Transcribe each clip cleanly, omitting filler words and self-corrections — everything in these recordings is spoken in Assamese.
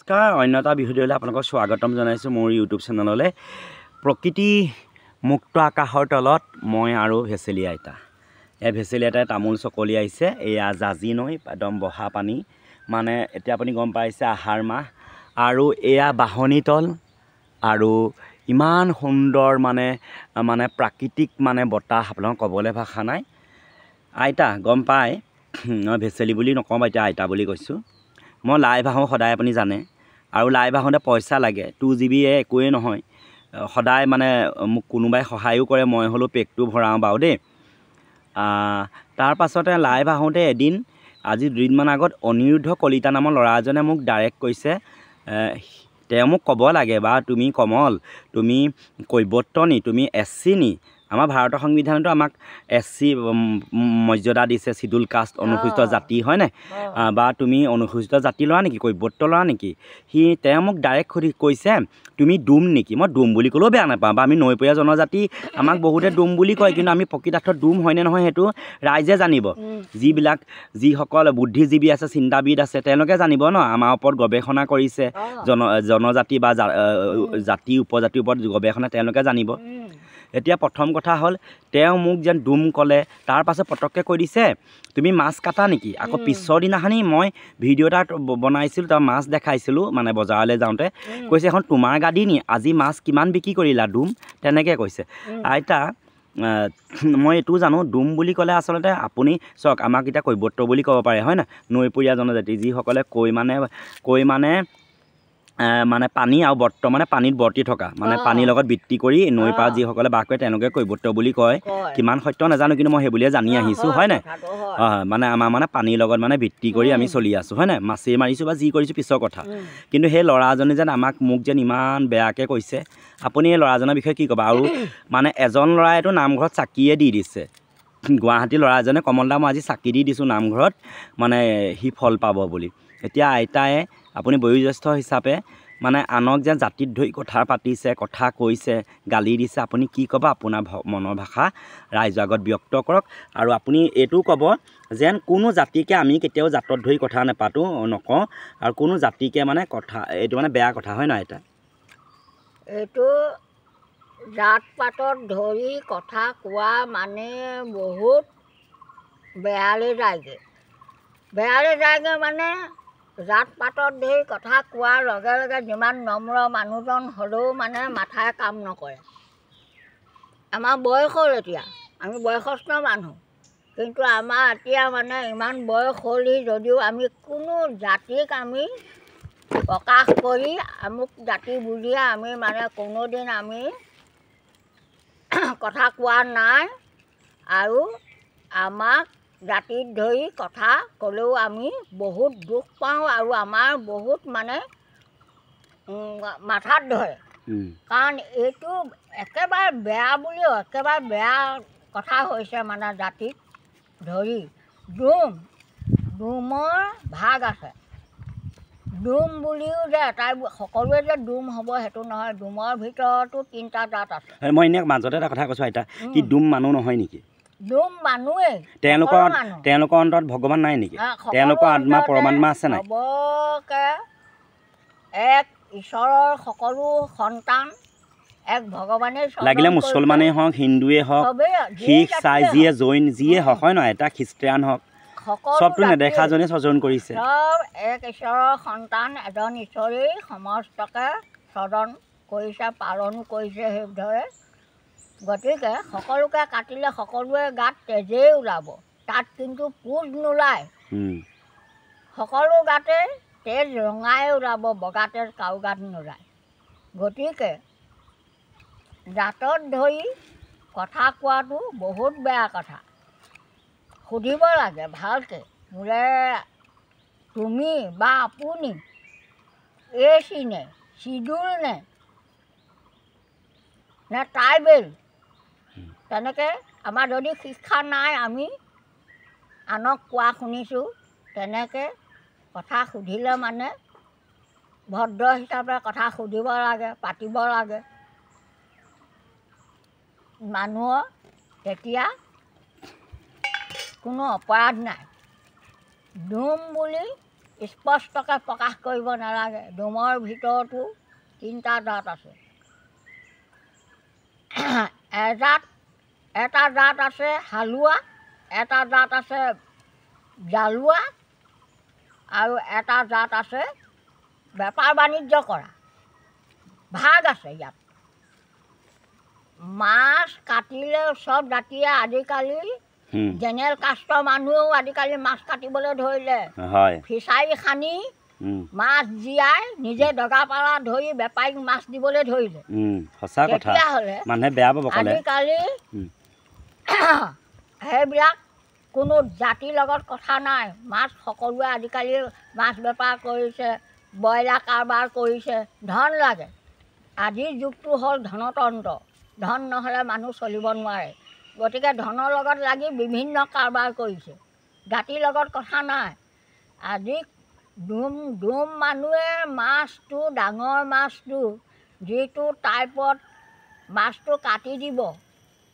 নমস্কাৰ অন্য এটা ভিডিঅ'লৈ আপোনালোকক স্বাগতম জনাইছোঁ মোৰ ইউটিউব চেনেললৈ। প্ৰকৃতি মুক্ত আকাশৰ তলত মই আৰু ভেচেলি আইতা। এই ভেচেলি আইতাই তামোল চকলি আহিছে। এয়া জাজি নৈ একদম বহা পানী, মানে এতিয়া আপুনি গম পাইছে আহাৰ মাহ, আৰু এয়া বাহনীতল, আৰু ইমান সুন্দৰ মানে প্ৰাকৃতিক বতাহ, আপোনালোকক ক'বলৈ ভাষা নাই। আইতা গম পায়, মই ভেচেলি বুলি নকওঁ, এতিয়া আইতা বুলি কৈছোঁ। মই লাইভ আহোঁ সদায়, আপুনি জানে, আৰু লাইভ আহোঁতে পইচা লাগে। 2GB একোৱেই নহয়, সদায় মোক কোনোবাই সহায়ো কৰে, মই হ'লেও পেকটো ভৰাওঁ বাৰু দেই। তাৰ পাছতে লাইভ আহোঁতে এদিন, আজি দুদিনমান আগত অনিৰুদ্ধ কলিতা নামৰ ল'ৰা এজনে মোক ডাইৰেক্ট কৈছে, তেওঁ মোক ক'ব লাগে, বা তুমি কমল, তুমি কৈৱৰ্ত নি, তুমি SC নি? আমাৰ ভাৰতৰ সংবিধানতো আমাক SC মৰ্যাদা দিছে, চিডুল কাষ্ট, অনুসূচিত জাতি, হয়নে? বা তুমি অনুসূচিত জাতি লোৱা নেকি, কৈৱৰ্ত লোৱা নেকি? তেওঁ মোক ডাইৰেক্ট কৈছে, তুমি ডুম নেকি? মই ডুম বুলি ক'লেও বেয়া নাপাওঁ, বা আমি নৈপৰীয়া জনজাতি, আমাক বহুতে ডুম বুলি কয়, কিন্তু আমি প্ৰকৃতাৰ্থত ডুম হয়নে নহয় সেইটো ৰাইজে জানিব। যিসকল বুদ্ধিজীৱী আছে, চিন্তাবিদ আছে, তেওঁলোকে জানিব ন, আমাৰ ওপৰত গৱেষণা কৰিছে, জনজাতি বা জাতি উপজাতিৰ ওপৰত গৱেষণা, তেওঁলোকে জানিব। এতিয়া প্ৰথম কথা হ'ল, তেওঁ মোক যেন ডুম ক'লে, তাৰ পাছত পটককৈ কৈ দিছে, তুমি মাছ কাটা নেকি? আকৌ পিছৰ দিনাখনি মই ভিডিঅ' এটা বনাইছিলোঁ, তাৰ মাছ দেখাইছিলোঁ, বজাৰলৈ যাওঁতে, কৈছে এখন তোমাৰ গাদী নি, আজি মাছ কিমান বিক্ৰী কৰিলা ডুম? তেনেকৈ কৈছে। আইতা মই এইটো জানো, ডুম বুলি ক'লে আচলতে আপুনি চাওক, আমাক এতিয়া কৈৱৰ্ত বুলি ক'ব পাৰে, হয় নাই? নৈপৰীয়া জনজাতি, যিসকলে কৈ পানী আৰু বৰ্তমানে পানীত বৰ্তি থকা, পানীৰ লগত বৃত্তি কৰি নৈ পাৰত যিসকলে বাস কৰে, তেওঁলোকে কৈৱৰ্ত বুলি কয়। কিমান সত্য নাজানো, কিন্তু মই সেই বুলিয়ে জানি আহিছোঁ, হয় নাই? আমাৰ পানীৰ লগত বৃত্তি কৰি আমি চলি আছোঁ, হয় নাই? মাছেই মাৰিছোঁ বা যি কৰিছোঁ পিছৰ কথা। কিন্তু সেই ল'ৰাজনে যেন মোক যেন ইমান বেয়াকৈ কৈছে, আপুনি এই ল'ৰাজনৰ বিষয়ে কি ক'ব? আৰু এজন ল'ৰাইতো নামঘৰত চাকিয়ে দি দিছে, গুৱাহাটীৰ ল'ৰা এজনে, কমল দা মই আজি চাকি দি দিছোঁ নামঘৰত, সি ফল পাব বুলি। এতিয়া আইতাই, আপুনি বয়োজ্যেষ্ঠ হিচাপে আনক যেন জাতিত ধৰি কথা পাতিছে, কথা কৈছে, গালি দিছে, আপুনি কি ক'ব? আপোনাৰ মনৰ ভাষা ৰাইজৰ আগত ব্যক্ত কৰক। আৰু আপুনি এইটোও ক'ব যেন কোনো জাতিকে আমি কেতিয়াও জাতত ধৰি কথা নকওঁ, আৰু কোনো জাতিকে কথা, এইটো বেয়া কথা, হয় নহয় আইতা? এইটো জাত পাতত ধৰি কথা কোৱা বহুত বেয়ালৈ যায়গৈ। জাত পাতত ধৰি কথা কোৱাৰ লগে লগে যিমান নম্ৰ মানুহজন হ'লেও মাথাই কাম নকৰে। আমাৰ বয়স হ'ল, এতিয়া আমি বয়সস্থ মানুহ, কিন্তু আমাৰ এতিয়া ইমান বয়স হ'লহি যদিও আমি কোনো জাতিক আমি প্ৰকাশ কৰি আমুক জাতি বুলিয়ে আমি কোনোদিন আমি কথা কোৱা নাই। আৰু আমাক জাতিত ধৰি কথা ক'লেও আমি বহুত দুখ পাওঁ, আৰু আমাৰ বহুত মাথাত ধৰে। কাৰণ এইটো একেবাৰে বেয়া বুলিও, একেবাৰে বেয়া কথা হৈছে জাতিক ধৰি। ডুমৰ ভাগ আছে। ডুম বুলিও যে এটাই সকলোৱে যে ডুম হ'ব সেইটো নহয়, ডুমৰ ভিতৰতো 3টা জাত আছে। মই এনেই মাজতে এটা কথা কৈছোঁ আইতা, কি ডুম মানুহ নহয় নেকি? ডুম মানুহেই। তেওঁলোকৰ অন্তৰত ভগৱান নাই নেকি? তেওঁলোকৰ আত্মা পৰমাত্মা আছে নাই? চবকে এক ঈশ্বৰৰ সকলো সন্তান, এক ভগৱানেই। লাগিলে মুছলমানেই হওক, হিন্দুৱেই হওক, শিখ, চাই, যিয়ে জৈন, যিয়ে হওক, হয় নহয়? এটা খ্ৰীষ্টিয়ান হওক, চবটো নেদেখাজনে স্বজন কৰিছে। চব এক ঈশ্বৰৰ সন্তান, এজন ঈশ্বৰেই সমস্তকে স্বজন কৰিছে, পালনো কৰিছে সেইদৰে। গতিকে সকলোকে কাটিলে সকলোৱে গাত তেজেই ওলাব, তাত কিন্তু পুজ নোলায়। সকলো গাতে তেজ ৰঙাই ওলাব, বগা তেজ কাৰো গাত নোলায়। গতিকে জাতত ধৰি কথা কোৱাটো বহুত বেয়া কথা। সুধিব লাগে ভালকৈ, বোলে তুমি বা আপুনি AC নে, চিডুল নে ট্ৰাইবেল? তেনেকৈ আমাৰ যদি শিক্ষা নাই, আমি আনক কোৱা শুনিছোঁ, তেনেকৈ কথা সুধিলে ভদ্ৰ হিচাপে কথা সুধিব লাগে, পাতিব লাগে। মানুহৰ তেতিয়া কোনো অপৰাধ নাই। ডুম বুলি স্পষ্টকৈ প্ৰকাশ কৰিব নালাগে। ডোমৰ ভিতৰতো 3টা জাত আছে। এটা জাত আছে হালোৱা, এটা জাত আছে জালুৱা, আৰু এটা জাত আছে বেপাৰ বাণিজ্য কৰা। ভাগ আছে ইয়াত। মাছ কাটিলে চব জাতিয়ে আজিকালি জেনেৰেল কাষ্টৰ মানুহেও আজিকালি মাছ কাটিবলৈ ধৰিলে। ফিচাৰী খানি মাছ জীয়াই নিজে দগাপালা ধৰি বেপাৰীক মাছ দিবলৈ ধৰিলে। তেতিয়াহ'লে আজিকালি সেইবিলাক কোনো জাতিৰ লগত কথা নাই। মাছ সকলোৱে আজিকালি মাছ বেপাৰ কৰিছে, ব্ৰইলাৰ কাৰবাৰ কৰিছে। ধন লাগে। আজিৰ যুগটো হ'ল ধনতন্ত্ৰ। ধন নহ'লে মানুহ চলিব নোৱাৰে। গতিকে ধনৰ লগত লাগি বিভিন্ন কাৰবাৰ কৰিছে। জাতিৰ লগত কথা নাই। আজি ডোম মানুহে মাছটো, ডাঙৰ মাছটো যিটো টাইপত মাছটো কাটি দিব,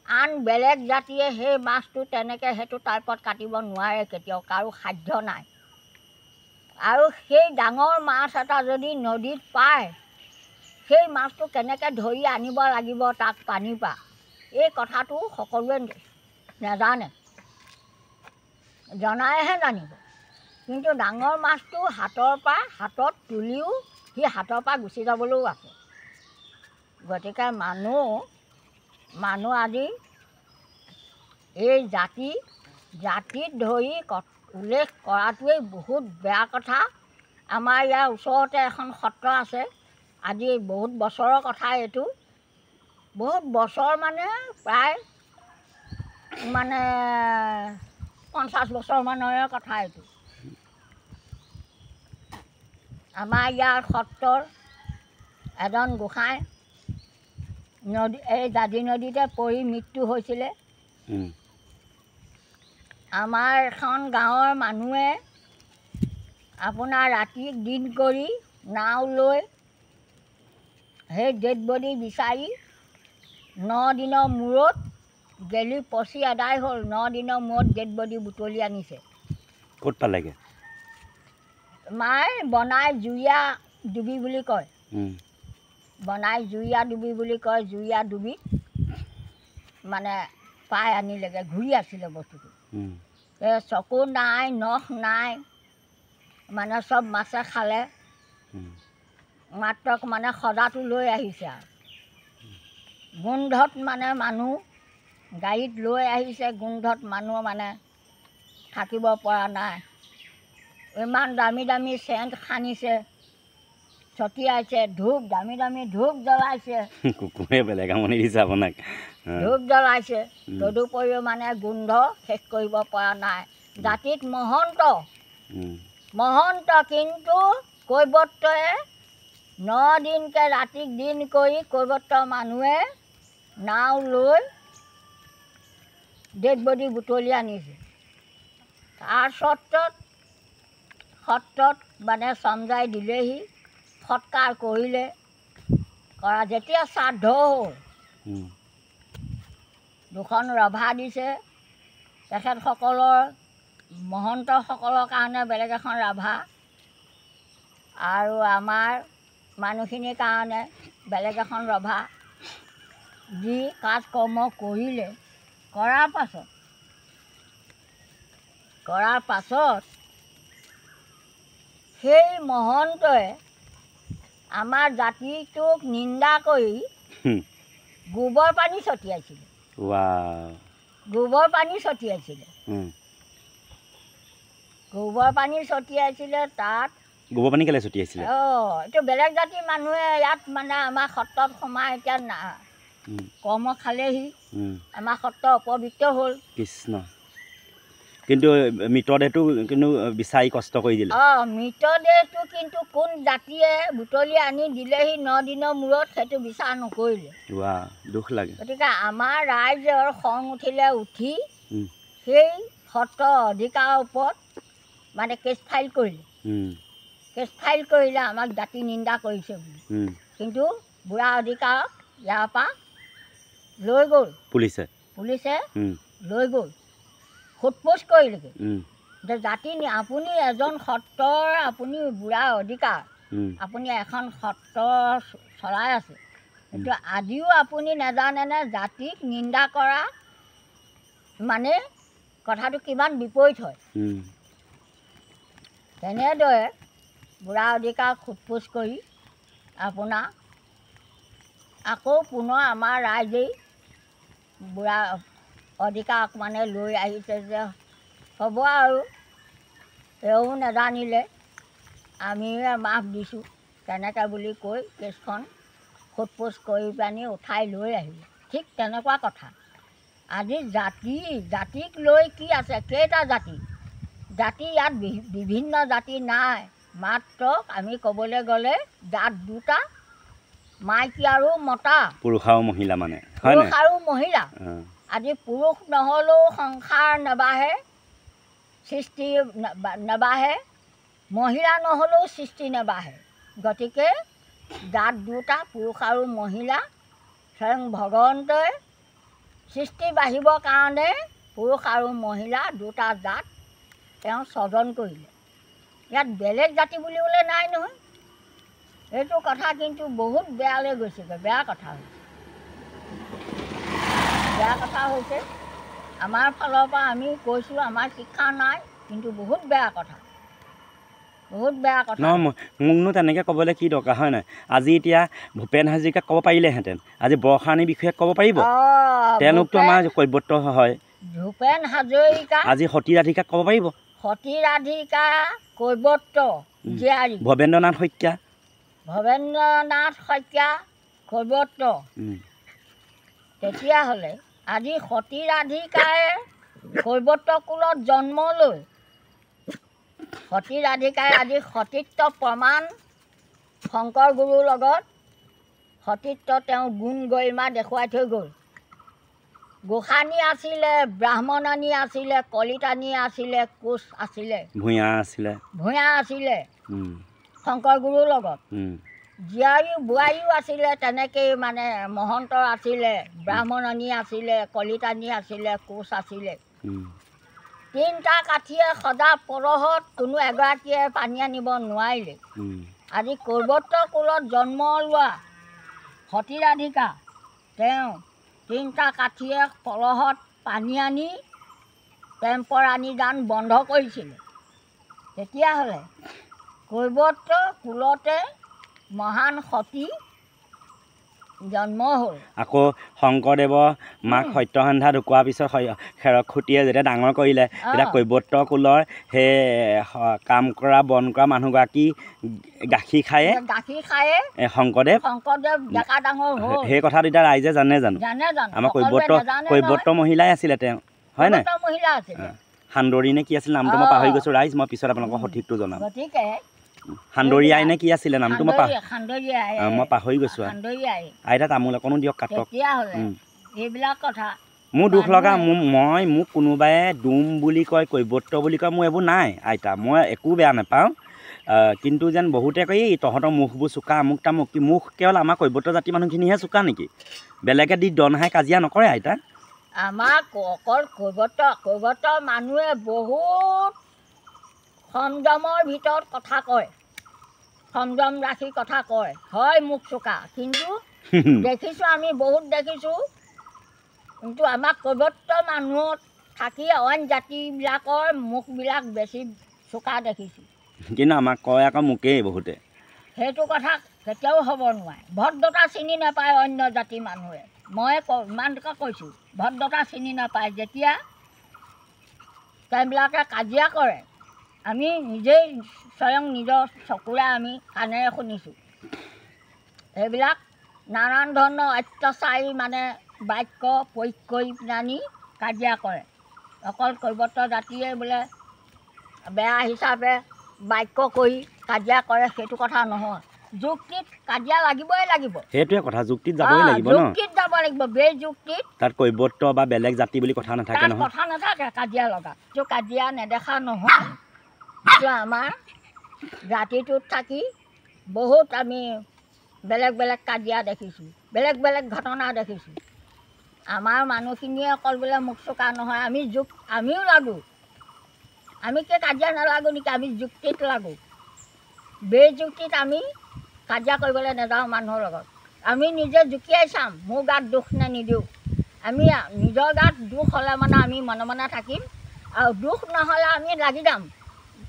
আন বেলেগ জাতিয়ে সেই মাছটো তেনেকৈ সেইটো টাইপত কাটিব নোৱাৰে কেতিয়াও, কাৰো সাধ্য নাই। আৰু সেই ডাঙৰ মাছ এটা যদি নদীত পায়, সেই মাছটো কেনেকৈ ধৰি আনিব লাগিব তাক পানীৰ পৰা, এই কথাটো সকলোৱে নাজানে। জনাইহে জানিব। কিন্তু ডাঙৰ মাছটো হাতত তুলিও সি হাতৰ পৰা গুচি যাবলৈও আছে। গতিকে মানুহ আজি এই জাতিত ধৰি উল্লেখ কৰাটোৱেই বহুত বেয়া কথা। আমাৰ ইয়াৰ ওচৰতে এখন সত্ৰ আছে। আজি বহুত বছৰৰ কথা এইটো। বহুত বছৰ মানে প্ৰায় 50 বছৰমানৰে কথা এইটো। আমাৰ ইয়াৰ সত্ৰৰ এজন গোসাঁই এই দাঁতি নদীতে পৰি মৃত্যু হৈছিলে। আমাৰ এখন গাঁৱৰ মানুহে আপোনাৰ ৰাতি দিন কৰি নাও লৈ সেই ডেড বডি বিচাৰি 9 দিনৰ মূৰত গেলি পচি আদায় হ'ল। 9 দিনৰ মূৰত ডেড বডি বুটলি আনিছে। ক'ত পালেগৈ? বনাই জুৰীয়া ডুবি বুলি কয়। বনাই জুৰীয়া ডুবি বুলি কয়। জুৰীয়া ডুবি মানে পাই আনিলেগৈ। ঘূৰি আছিলে বস্তুটো। চকু নাই, নখ নাই, মানে চব মাছে খালে। মাত্ৰ মানে সজাটো লৈ আহিছে আৰু গোন্ধত মানে মানুহ গাড়ীত লৈ আহিছে। গোন্ধত মানুহ মানে থাকিব পৰা নাই। ইমান দামী দামী চেণ্ট সানিছে, ছটিয়াইছে, দামী দামী ধূপ জ্বলাইছে। কুকুৰে বেলেগ আমনি দিছে আপোনাক। ধূপ জ্বলাইছে, তদুপৰিও মানে গোন্ধ শেষ কৰিব পৰা নাই। জাতিত মহন্ত কিন্তু কৈৱৰ্তয়ে 9 দিনকৈ ৰাতিক দিন কৰি কৈৱৰ্ত মানুহে নাও লৈ ডেড বডি বুটলি আনিছে। তাৰ সত্ৰত মানে চমজাই দিলেহি, সৎকাৰ কৰিলে। যেতিয়া শ্ৰাদ্ধ হ'ল, 2খন ৰভা দিছে। তেখেতসকলৰ মহন্তসকলৰ কাৰণে বেলেগ এখন ৰাভা, আৰু আমাৰ মানুহখিনিৰ কাৰণে বেলেগ এখন ৰভা দি কাজ কৰ্ম কৰিলে। কৰাৰ পাছত সেই মহন্তই আমাৰ জাতিটোক নিন্দা কৰি গোবৰ পানী ছটিয়াইছিলে। গোবৰ পানী ছটিয়াইছিলে তাত। গোবৰ পানী কেলৈ ছটিয়াইছিলে? এইটো বেলেগ জাতিৰ মানুহে ইয়াত মানে আমাৰ সত্ৰত সোমাই এতিয়া কৰ্ম খালেহি। আমাৰ সত্ৰ অপবিত্ৰ হ'ল। কৃষ্ণ। কিন্তু মৃতদেহটো কিন্তু বিচাৰি কষ্ট কৰি দিলে। মৃতদেহটো কিন্তু কোন জাতিয়ে বুটলি আনি দিলেহি 9 দিনৰ মূৰত, সেইটো বিচাৰ নকৰিলে। দুখ লাগে। গতিকে আমাৰ ৰাইজৰ খং উঠি সেই সত্ৰ অধিকাৰৰ ওপৰত মানে কেছ ফাইল কৰিলে। আমাক জাতি নিন্দা কৰিছে বুলি। কিন্তু বুঢ়া অধিকাৰক ইয়াৰ পৰা লৈ গ'ল পুলিচে লৈ গ'ল। সোধপোছ কৰিলেগৈ। যে জাতি আপুনি এজন সত্ৰৰ আপুনি বুঢ়া অধিকাৰ আপুনি এখন সত্ৰ চলাই আছে কিন্তু আজিও আপুনি নাজানেনে জাতিক নিন্দা কৰা মানে কথাটো কিমান বিপৰীত হয় তেনেদৰে বুঢ়া অধিকাৰ সোধপোছ কৰি আপোনাৰ আকৌ পুনৰ আমাৰ ৰাইজেই বুঢ়া অধিকাৰক মানে লৈ আহিছে যে হ'ব আৰু এওঁ নাজানিলে আমিয়ে মাফ দিছোঁ তেনেকৈ বুলি কৈ কেছখন সোধপোছ কৰি পানি উঠাই লৈ আহিলে ঠিক তেনেকুৱা কথা আজি জাতিক লৈ কি আছে কেইটা জাতি ইয়াত বিভিন্ন জাতি নাই মাত্ৰ আমি ক'বলৈ গ'লে জাত দুটা মাইকী আৰু মতা পুৰুষ আৰু মহিলা মানে পুৰুষ আৰু মহিলা আজি পুৰুষ নহ'লেও সংসাৰ নাবাঢ়ে সৃষ্টি নাবাঢ়ে মহিলা নহ'লেও সৃষ্টি নাবাঢ়ে গতিকে জাত দুটা পুৰুষ আৰু মহিলা স্বয়ং ভগৱন্তই সৃষ্টি বাঢ়িবৰ কাৰণে পুৰুষ আৰু মহিলা দুটা জাত তেওঁ স্বজন কৰিলে ইয়াত বেলেগ জাতি বুলিবলৈ নাই নহয় এইটো কথা কিন্তু বহুত বেয়ালৈ গৈছেগৈ বেয়া কথা হৈছে আমাৰ ফালৰ পৰা আমি কৈছোঁ আমাৰ শিক্ষা নাই কিন্তু বহুত বেয়া কথা মোকনো তেনেকৈ ক'বলৈ কি দৰকাৰ হয় নাই আজি এতিয়া ভূপেন হাজৰিকাক ক'ব পাৰিলেহেঁতেন আজি বৰষাৰাণীৰ বিষয়ে ক'ব পাৰিব তেওঁলোকতো আমাৰ কৈৱৰ্ত হয় ভূপেন হাজৰিকা আজি সতী ৰাধিকাক ক'ব পাৰিব সতী ৰাধিকা কৈৱৰ্ত জীয়াৰী ভৱেন্দ্ৰনাথ শইকীয়া কৈৱৰ্ত তেতিয়াহ'লে আজি সতী ৰাধিকাই কৈৱৰ্ত কুলত জন্ম লৈ সতী ৰাধিকাই আজি সতীত্ব প্ৰমাণ শংকৰ গুৰুৰ লগত সতীত্ব তেওঁ গুণ গৰিমা দেখুৱাই থৈ গ'ল গোসানী আছিলে ব্ৰাহ্মণানী আছিলে কলিতানী আছিলে কোচ আছিলে ভূঞা আছিলে শংকৰ গুৰুৰ লগত জীয়াৰী বোৱাৰীও আছিলে তেনেকেই মানে মহন্ত আছিলে ব্ৰাহ্মণানী আছিলে কলিতানী আছিলে কোচ আছিলে তিনিটা কাঠিয়ে সদা পৰহত কোনো এগৰাকীয়ে পানী আনিব নোৱাৰিলে আজি কৈৱৰ্ত কুলত জন্ম লোৱা সতী ৰাধিকা তেওঁ তিনিটা কাঠিয়ে পলহত পানী আনি টেম্পৰানী দান বন্ধ কৰিছিলে তেতিয়াহ'লে কৈৱৰ্ত কুলতে মহান সতী জন্ম হ'ল আকৌ শংকৰদেৱৰ মাক সত্যসন্ধা ঢুকোৱাৰ পিছত খেৰখুটিয়ে যেতিয়া ডাঙৰ কৰিলে তেতিয়া কৈৱৰ্ত কুলৰ সেই কাম কৰা বন কৰা মানুহগৰাকী গাখীৰ খায়ে শংকৰদেৱ ডেকা ডাঙৰ হ'ল সেই কথাটো এতিয়া ৰাইজে জানে জানো আমাৰ কৈৱৰ্ত মহিলাই আছিলে তেওঁ হয় নাই সান্দৰী নে কি আছিল নামটো মই পাহৰি গৈছোঁ ৰাইজ মই পিছত আপোনালোকক সঠিকটো জনাম গতিকে সান্দৰী আই নে কি আছিলে নামটো মই পাহৰি গৈছোঁ আইতা তামোল অকণো দিয়ক কাটক এইবিলাক কথা মোৰ দুখ লগা মোক কোনোবাই ডুম বুলি কয় কৈৱৰ্ত বুলি কয় মোৰ এইবোৰ নাই আইতা মই একো বেয়া নাপাওঁ কিন্তু যেন বহুতে কয় এই তহঁতৰ মুখবোৰ চোকা আমুক তামুক মুখ কেৱল আমাৰ কৈৱৰ্ত জাতি মানুহখিনিহে চোকা নেকি বেলেগে দি দনহাই কাজিয়া নকৰে আইতা আমাৰ অকল কৈৱৰ্ত মানুহে বহুত সংযমৰ ভিতৰত কথা কয় সংযম ৰাখি কথা কয় হয় মুখ চোকা কিন্তু দেখিছোঁ আমি বহুত দেখিছোঁ কিন্তু আমাক কৈৱৰ্ত মানুহত থাকি অইন জাতিবিলাকৰ মুখবিলাক বেছি চোকা দেখিছোঁ কিন্তু আমাক কয় আকৌ মোকেই বহুতে সেইটো কথা কেতিয়াও হ'ব নোৱাৰে ভদ্ৰতা চিনি নাপায় অন্য জাতিৰ মানুহে মই ইমানকৈ কৈছোঁ ভদ্ৰতা চিনি নাপায় যেতিয়া তেওঁবিলাকে কাজিয়া কৰে আমি নিজেই স্বয়ং নিজৰ চকুৰে আমি কাণেৰে শুনিছোঁ এইবিলাক নানান ধৰণৰ অত্যাচাৰী মানে বাক্য প্ৰয়োগ কৰি পিনি কাজিয়া কৰে অকল কৈৱৰ্ত জাতিয়ে বোলে বেয়া হিচাপে বাক্য কৰি কাজিয়া কৰে সেইটো কথা নহয় যুক্তিত কাজিয়া লাগিবই লাগিব সেইটোৱে কথা যুক্তিত যাবই লাগিব ন যুক্তিত যাব লাগিব বেযুক্তিত তাত কৈৱৰ্ত বা বেলেগ জাতি বুলি কথা নাথাকে নহয় কথা নাথাকে কাজিয়া লগা তো কাজিয়া নেদেখা নহয় আমাৰ জাতিটোত থাকি বহুত আমি বেলেগ বেলেগ কাজিয়া দেখিছোঁ বেলেগ বেলেগ ঘটনা দেখিছোঁ আমাৰ মানুহখিনিয়ে অকল বোলে মুখ চোকা নহয় আমিও লাগোঁ আমি কি কাজিয়া নালাগো নেকি? আমি যুক্তিত লাগো। বেযুক্তিত আমি কাজিয়া কৰিবলৈ নাযাওঁ মানুহৰ লগত। আমি নিজে জুকিয়াই চাম মোৰ গাত দুখ নে নিদিওঁ। আমি নিজৰ গাত দুখ হ'লে মানে আমি মনে মনে থাকিম, আৰু দুখ নহ'লে আমি লাগি যাম।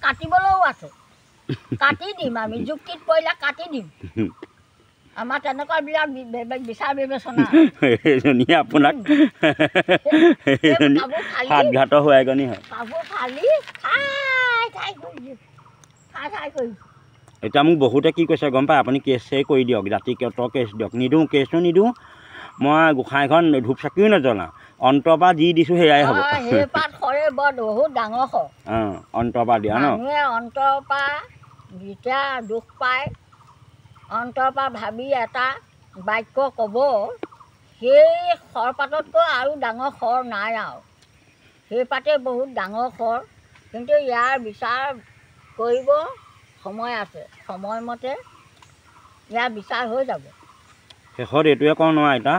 কাটিবলৈও আছে, কাটি দিম। আমি যুক্তিত পৰিলে কাটি দিম। আমাৰ তেনেকুৱাবিলাক বিচাৰ বিবেচনা। এজনী আপোনাক সাতঘাত হোৱাইগনী হয়। কাপোৰ ফালি খাই খাই কৰিছোঁ, খাই খাই কৰিছোঁ। এতিয়া মোক বহুতে কি কৈছে গম পায়, আপুনি কেছেই কৰি দিয়ক, জাতি কত কেছ দিয়ক। নিদিওঁ, কেছো নিদিওঁ। মই গোঁসাইখন ধূপ চাকিও নজ্বলাওঁ, অন্তৰ পৰা যি দিছোঁ সেয়াই হ'ব। সেই পাত সৰে বৰ বহুত ডাঙৰ স। অন্তৰ পৰা দিয়া ন। মানুহে অন্তৰ পৰা যেতিয়া দুখ পায়, অন্তৰ পৰা ভাবি এটা বাক্য ক'ব, সেই শৰপাততকৈ আৰু ডাঙৰ শৰ নাই আৰু। সেই পাতে বহুত ডাঙৰ শৰ, কিন্তু ইয়াৰ বিচাৰ কৰিব সময় আছে। সময়মতে ইয়াৰ বিচাৰ হৈ যাব। শেষত এইটোৱে কওঁ নহয় আইতা,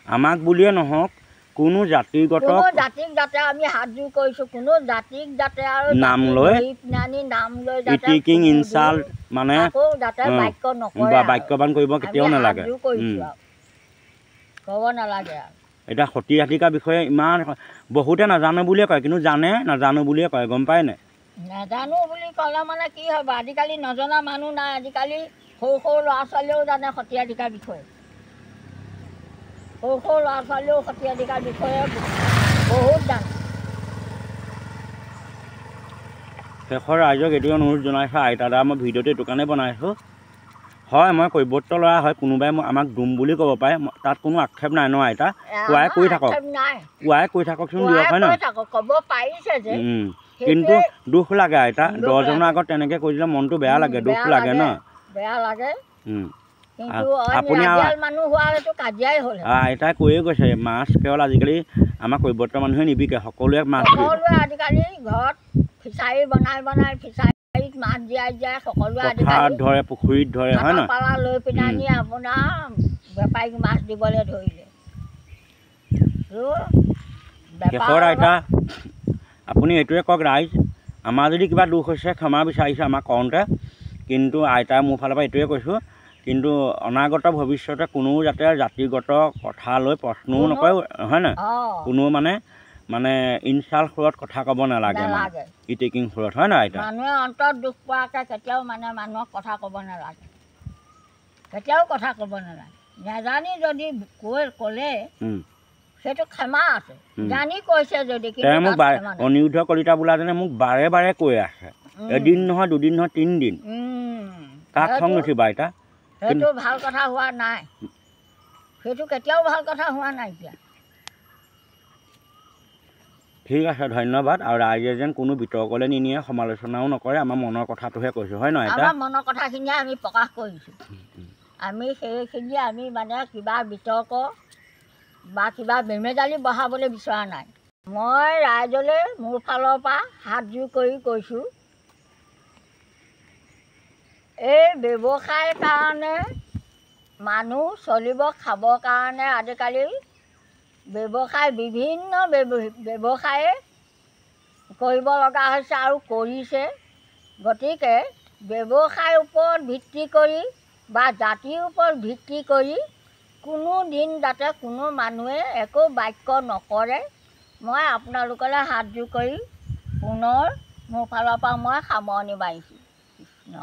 আমাক বুলিয়ে নহওক, কোনো জাতিগত জাতিক যাতে আমি হাতযোৰ কৰিছোঁ, কোনো জাতিক যাতে আৰু নাম লৈ নাম লৈ ইটিকিং ইনচাল্ট মানে যাতে বাক্য নকৰে, বাক্যবান কৰিব কেতিয়াও নালাগে। ক'ব নালাগে আৰু। এতিয়া সতী ৰাধিকাৰ বিষয়ে ইমান বহুতে নাজানো বুলিয়ে কয়, কিন্তু জানে নাজানো বুলিয়ে কয়, গম পায় নাই? নাজানো বুলি ক'লে মানে কি হ'ব, আজিকালি নজনা মানুহ নাই। আজিকালি সৰু সৰু ল'ৰা ছোৱালীয়েও জানে সত্ৰাধিকাৰ বিষয়ে। সৰু সৰু ল'ৰা ছোৱালীয়েও সত্ৰাধিকাৰ বিষয়ে বহুত জানে। শেষৰ ৰাইজক এইটোৱে অনুৰোধ জনাইছোঁ, আইতা দা মই ভিডিঅ'টো এইটো কাৰণে বনাইছোঁ। হয়, মই কৈৱৰ্ত ল'ৰা হয়, কোনোবাই আমাক দুম বুলি ক'ব পাৰে, তাত কোনো আক্ষেপ নাই ন আইতা। কোৱাই কৈ থাকক, কোৱাই কৈ থাককচোন দিয়ক, হয় নহয়? ক'ব পাৰিছে যে, কিন্তু দুখ লাগে আইতা, 10জনৰ আগত তেনেকৈ কৈ দিলে মনটো বেয়া লাগে, দুখ লাগে ন। বেয়া লাগে। আপুনি আইতাই কৈয়ে গৈছে, মাছ কেৱল আজিকালি আমাৰ কৈৱৰ্ত মানুহে নিবিকে, সকলোৱে মাছ আজিকালি ঘৰত ফিচাৰী বনাই বনাই ফিচাৰীত মাছ জীয়াই জীয়াই সকলোৱে পথাৰত ধৰে, পুখুৰীত ধৰে, হয় নহয়? পালা লৈ পিনে আপোনাৰ বেপাৰীক মাছ দিবলৈ ধৰিলে। শেষৰ আইতা আপুনি এইটোৱে কওক, ৰাইজ আমাৰ যদি কিবা দুখ হৈছে ক্ষমা বিচাৰিছোঁ আমাক কওঁতে, কিন্তু আইতাই মোৰ ফালৰ পৰা এইটোৱে কৈছোঁ, কিন্তু অনাগত ভৱিষ্যতে কোনো যাতে জাতিগত কথা লৈ প্ৰশ্নও নকৰে, হয় নহয়? কোনো মানে ইনচাল্ট সুৰত কথা ক'ব নালাগে, ইটিকিং সুৰত, হয় নহয় আইতা? মানুহে অন্তৰত দুখ পোৱাকৈ কেতিয়াও মানে মানুহক কথা ক'ব নালাগে, কেতিয়াও কথা ক'ব নালাগে। নাজানি যদি ক'লে সেইটো ক্ষমা আছে, জানি কৈছে যদি। মোক অনিৰুদ্ধ কলিতা বোলাজনে মোক বাৰে বাৰে কৈ আছে, এদিন নহয়, দুদিন নহয়, 3 দিন। কাক খং নুঠিবা আইতা? সেইটো ভাল কথা হোৱা নাই, সেইটো কেতিয়াও ভাল কথা হোৱা নাই। এতিয়া ঠিক আছে, ধন্যবাদ। আৰু ৰাইজে যেন কোনো বিতৰ্কলৈ নিনিয়ে, সমালোচনাও নকৰে, আমাৰ মনৰ কথাটোহে কৈছোঁ, হয় নহয়? আমাৰ মনৰ কথাখিনিয়ে আমি প্ৰকাশ কৰিছোঁ। আমি সেইখিনি আমি মানে কিবা বিতৰ্ক বা কিবা বেমেজালি বঢ়াবলৈ বিচৰা নাই। মই ৰাইজলৈ মোৰ ফালৰ পৰা হাতযোৰ কৰি কৈছোঁ, এই ব্যৱসায়ৰ কাৰণে মানুহ চলিব খাবৰ কাৰণে আজিকালি ব্যৱসায় বিভিন্ন ব্যৱসায়ে কৰিব লগা হৈছে আৰু কৰিছে। গতিকে ব্যৱসায়ৰ ওপৰত ভিত্তি কৰি বা জাতিৰ ওপৰত ভিত্তি কৰি কোনো দিন যাতে কোনো মানুহে একো বাক্য নকৰে, মই আপোনালোকলৈ হাতযোৰ কৰি পুনৰ মোৰ ফালৰ পৰা মই সামৰণি মাৰিছোঁ। কৃষ্ণ।